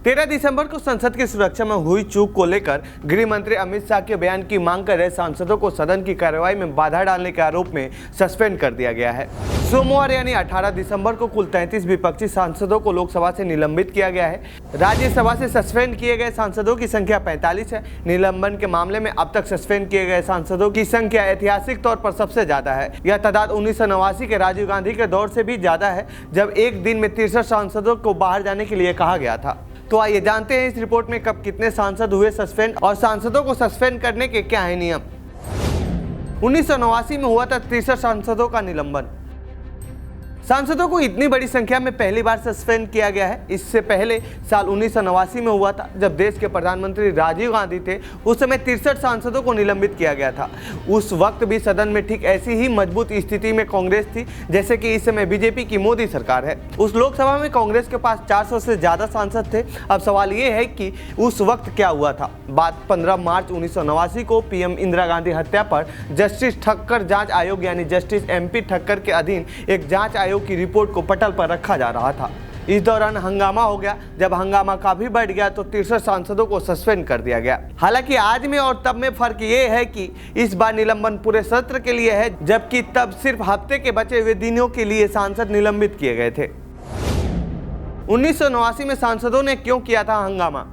13 दिसंबर को संसद की सुरक्षा में हुई चूक को लेकर गृह मंत्री अमित शाह के बयान की मांग कर रहे सांसदों को सदन की कार्यवाही में बाधा डालने के आरोप में सस्पेंड कर दिया गया है। सोमवार यानी 18 दिसंबर को कुल 33 विपक्षी सांसदों को लोकसभा से निलंबित किया गया है। राज्यसभा से सस्पेंड किए गए सांसदों की संख्या 45 है। निलंबन के मामले में अब तक सस्पेंड किए गए सांसदों की संख्या ऐतिहासिक तौर पर सबसे ज्यादा है। यह तादाद 1989 के राजीव गांधी के दौर से भी ज्यादा है, जब एक दिन में 63 सांसदों को बाहर जाने के लिए कहा गया था। तो आइए जानते हैं इस रिपोर्ट में कब कितने सांसद हुए सस्पेंड और सांसदों को सस्पेंड करने के क्या है नियम। 1989 में हुआ था 63 सांसदों का निलंबन। सांसदों को इतनी बड़ी संख्या में पहली बार सस्पेंड किया गया है। इससे पहले साल 1989 में हुआ था, जब देश के प्रधानमंत्री राजीव गांधी थे। उस समय 63 सांसदों को निलंबित किया गया था। उस वक्त भी सदन में ठीक ऐसी ही मजबूत स्थिति में कांग्रेस थी जैसे कि इस समय बीजेपी की मोदी सरकार है। उस लोकसभा में कांग्रेस के पास 400 से ज्यादा सांसद थे। अब सवाल ये है कि उस वक्त क्या हुआ था। बात 15 मार्च 1989 को पीएम इंदिरा गांधी हत्या पर जस्टिस ठक्कर जांच आयोग यानी जस्टिस MP ठक्कर के अधीन एक जांच आयोग की रिपोर्ट को पटल पर रखा जा रहा था। इस दौरान हंगामा हो गया। जब हंगामा काफी बढ़ गया तो 63 सांसदों को सस्पेंड कर दिया गया। हालांकि आज में और तब में फर्क ये है कि इस बार निलंबन पूरे सत्र के लिए है, जबकि तब सिर्फ हफ्ते के बचे हुए दिनों के लिए सांसद निलंबित किए गए थे। 1989 में सांसदों ने क्यों किया था हंगामा?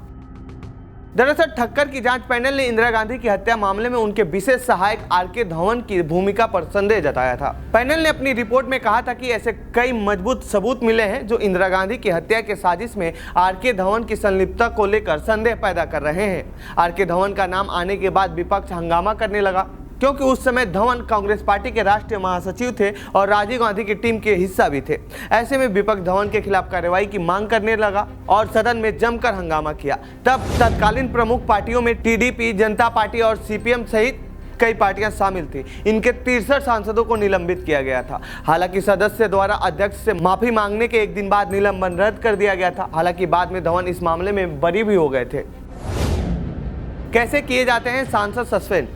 दरअसल ठक्कर की जांच पैनल ने इंदिरा गांधी की हत्या मामले में उनके विशेष सहायक RK धवन की भूमिका पर संदेह जताया था। पैनल ने अपनी रिपोर्ट में कहा था कि ऐसे कई मजबूत सबूत मिले हैं जो इंदिरा गांधी की हत्या के साजिश में RK धवन की संलिप्तता को लेकर संदेह पैदा कर रहे हैं। RK धवन का नाम आने के बाद विपक्ष हंगामा करने लगा, क्योंकि उस समय धवन कांग्रेस पार्टी के राष्ट्रीय महासचिव थे और राजीव गांधी की टीम के हिस्सा भी थे। ऐसे में विपक्ष धवन के खिलाफ कार्रवाई की मांग करने लगा और सदन में जमकर हंगामा किया। तब तत्कालीन प्रमुख पार्टियों में TDP, जनता पार्टी और CPM सहित कई पार्टियां शामिल थी। इनके 63 सांसदों को निलंबित किया गया था। हालांकि सदस्य द्वारा अध्यक्ष से माफी मांगने के एक दिन बाद निलंबन रद्द कर दिया गया था। हालांकि बाद में धवन इस मामले में बरी भी हो गए थे। कैसे किए जाते हैं सांसद सस्पेंड?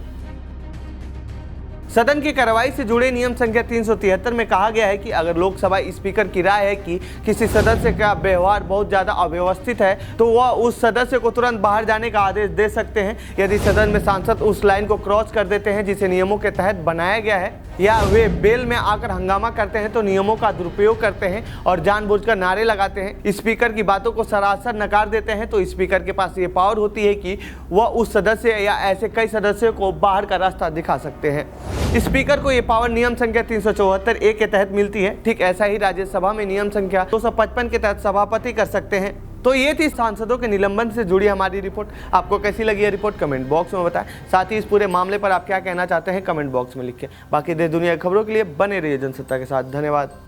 सदन की कार्रवाई से जुड़े नियम संख्या 373 में कहा गया है कि अगर लोकसभा स्पीकर की राय है कि किसी सदस्य का व्यवहार बहुत ज्यादा अव्यवस्थित है तो वह उस सदस्य को तुरंत बाहर जाने का आदेश दे सकते हैं। यदि सदन में सांसद उस लाइन को क्रॉस कर देते हैं जिसे नियमों के तहत बनाया गया है, या वे बेल में आकर हंगामा करते हैं तो नियमों का दुरुपयोग करते हैं और जानबूझकर नारे लगाते हैं, स्पीकर की बातों को सरासर नकार देते हैं, तो स्पीकर के पास ये पावर होती है कि वह उस सदस्य या ऐसे कई सदस्यों को बाहर का रास्ता दिखा सकते हैं। स्पीकर को ये पावर नियम संख्या 374A के तहत मिलती है। ठीक ऐसा ही राज्यसभा में नियम संख्या 255 के तहत सभापति कर सकते हैं। तो ये थी सांसदों के निलंबन से जुड़ी हमारी रिपोर्ट। आपको कैसी लगी ये रिपोर्ट कमेंट बॉक्स में बताएं। साथ ही इस पूरे मामले पर आप क्या कहना चाहते हैं कमेंट बॉक्स में लिखें। बाकी देश दुनिया की खबरों के लिए बने रहिए जनसत्ता के साथ। धन्यवाद।